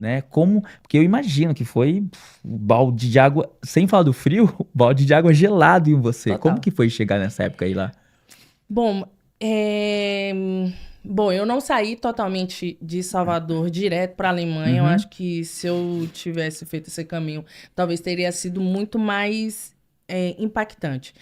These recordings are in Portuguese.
né? Como, porque eu imagino que foi um balde de água, sem falar do frio, balde de água gelado em você. Como Total. que foi chegar nessa época aí lá? Bom, bom, eu não saí totalmente de Salvador direto para a Alemanha. Eu Uhum. acho que se eu tivesse feito esse caminho, talvez teria sido muito mais impactante.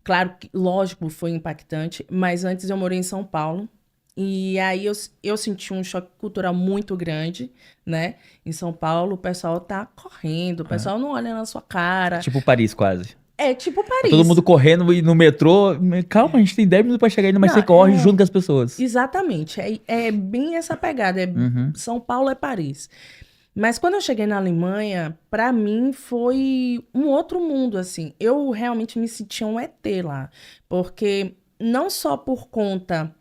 Claro que, lógico, foi impactante, mas antes eu morei em São Paulo. E aí eu senti um choque cultural muito grande, né? Em São Paulo, o pessoal tá correndo, o É. pessoal não olha na sua É cara. tipo Paris, quase. É tipo Tá todo mundo Paris. correndo e no metrô. Calma, a gente tem 10 minutos pra chegar ainda, mas Não, você corre junto com as pessoas. exatamente. É bem essa pegada. Uhum. São Paulo é Paris. Mas quando eu cheguei na Alemanha, para mim foi um outro mundo, assim. Eu realmente me sentia um ET lá. Porque não só por conta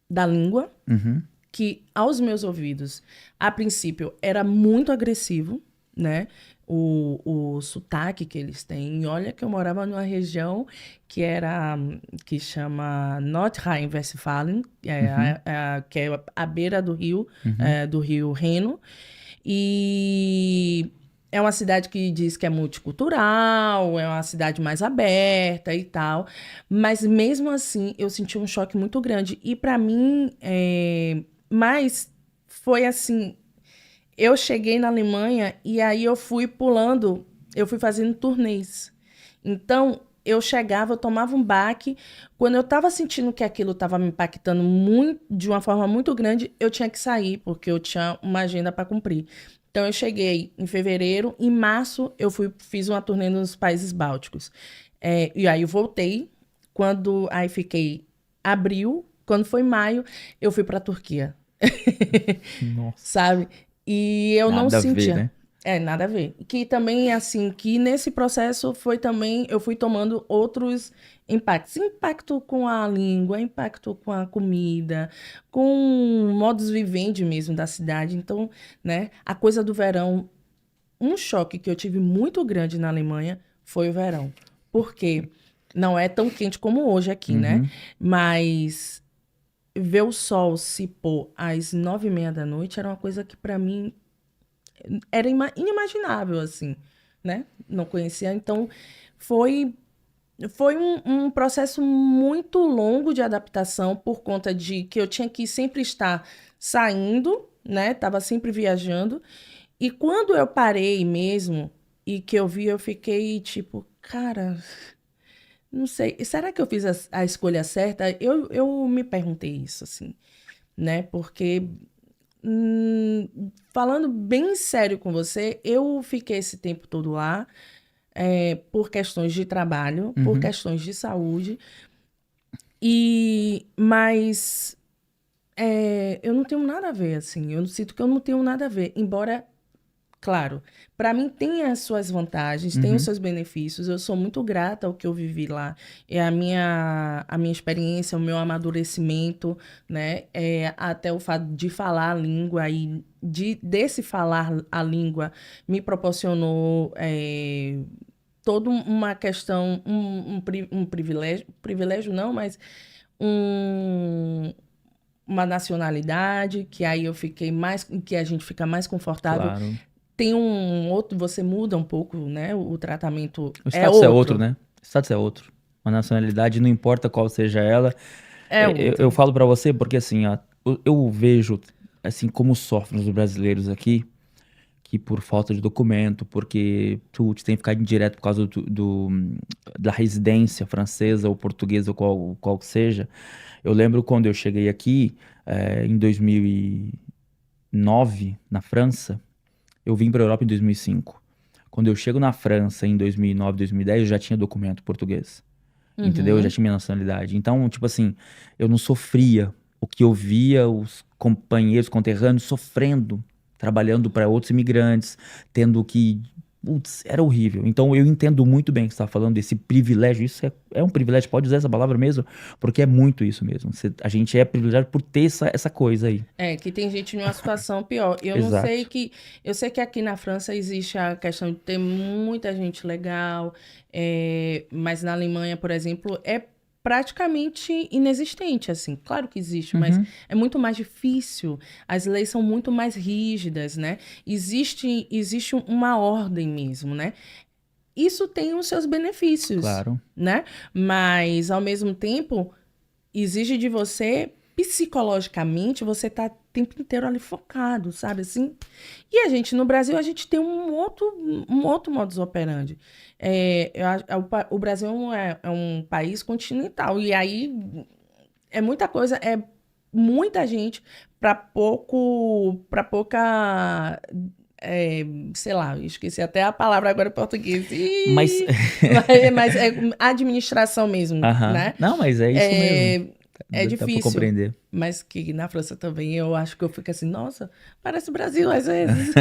da língua, Uhum. que aos meus ouvidos, a princípio, era muito agressivo, né? O sotaque que eles têm. E olha que eu morava numa região que era que chama Nordrhein-Westfalen, Uhum. que é a beira Uhum. do rio Reno. E é uma cidade que diz que é multicultural, é uma cidade mais aberta e tal. Mas mesmo assim, eu senti um choque muito grande. E para mim, mas foi assim, eu cheguei na Alemanha e aí eu fui pulando, eu fui fazendo turnês. Então, eu chegava, eu tomava um baque. Quando eu estava sentindo que aquilo estava me impactando muito, de uma forma muito grande, eu tinha que sair, porque eu tinha uma agenda para cumprir. Então, eu cheguei em fevereiro, em março, fiz uma turnê nos países bálticos. E aí eu voltei. Aí fiquei abril. Quando foi maio, eu fui para a Turquia. Nossa. Sabe? E eu não Nada a ver, sentia. né? Nada a ver. Que também, assim, que nesse processo foi também, eu fui tomando outros impactos. Impacto com a língua, impacto com a comida, com modus vivendi mesmo da cidade. Então, né, a coisa do verão, um choque que eu tive muito grande na Alemanha foi o verão. Porque não é tão quente como hoje aqui, né? Uhum. Mas ver o sol se pôr às 9h30 da noite era uma coisa que para mim era inimaginável, assim, né? Não conhecia. Então, foi, foi um processo muito longo de adaptação por conta de que eu tinha que sempre estar saindo, né? Tava sempre viajando. E quando eu parei mesmo e que eu vi, eu fiquei tipo, cara, não sei, será que eu fiz a escolha certa? Eu me perguntei isso, assim, né? Porque falando bem sério com você, eu fiquei esse tempo todo lá, por questões de trabalho, por Uhum. questões de saúde, mas eu não tenho nada a ver, assim, eu sinto que eu não tenho nada a ver, embora, claro, para mim tem as suas vantagens, tem os Uhum. seus benefícios, eu sou muito grata ao que eu vivi lá, é a minha experiência, o meu amadurecimento, né, até o fato de falar a língua e desse falar a língua me proporcionou toda uma questão, um privilégio não, mas um, uma nacionalidade, que aí eu fiquei mais, que a gente fica mais confortável. Claro. Tem um outro, você muda um pouco, né? O tratamento O é status é outro, outro. né? O status é outro. Uma nacionalidade, não importa qual seja ela. É Eu outro. falo pra você porque, assim, ó, eu vejo, assim, como sofrem os brasileiros aqui, que por falta de documento, porque tu tem que ficar direto por causa da residência francesa ou portuguesa, ou qual que seja. Eu lembro quando eu cheguei aqui, em 2009, na França, eu vim para a Europa em 2005. Quando eu chego na França em 2009, 2010, eu já tinha documento português. Entendeu? Eu já Uhum. tinha minha nacionalidade. Então, tipo assim, eu não sofria o que eu via os companheiros conterrâneos sofrendo, trabalhando para outros imigrantes, tendo que. Putz, era horrível. Então, eu entendo muito bem o que você está falando desse privilégio. Isso é um privilégio, pode usar essa palavra mesmo, porque é muito isso mesmo. A gente é privilegiado por ter essa coisa aí. Que tem gente numa situação pior. Eu não sei Exato. que. Eu sei que aqui na França existe a questão de ter muita gente legal, mas na Alemanha, por exemplo, é praticamente inexistente, assim. Claro que existe, mas é muito mais difícil. As leis são muito mais rígidas, né? Existe uma ordem mesmo, né? Isso tem os seus benefícios, Claro. né? Mas, ao mesmo tempo, exige de você, psicologicamente, você tá o tempo inteiro ali focado, sabe assim? E a gente, no Brasil, a gente tem um outro modus operandi. O Brasil é um país continental, e aí é muita coisa, é muita gente para pouca, sei lá, esqueci até a palavra agora em português. Mas, Mas é administração mesmo, aham. né? Não, mas é isso mesmo. É Dá pra difícil, compreender. mas que na França também eu acho que eu fico assim, nossa, parece o Brasil às vezes.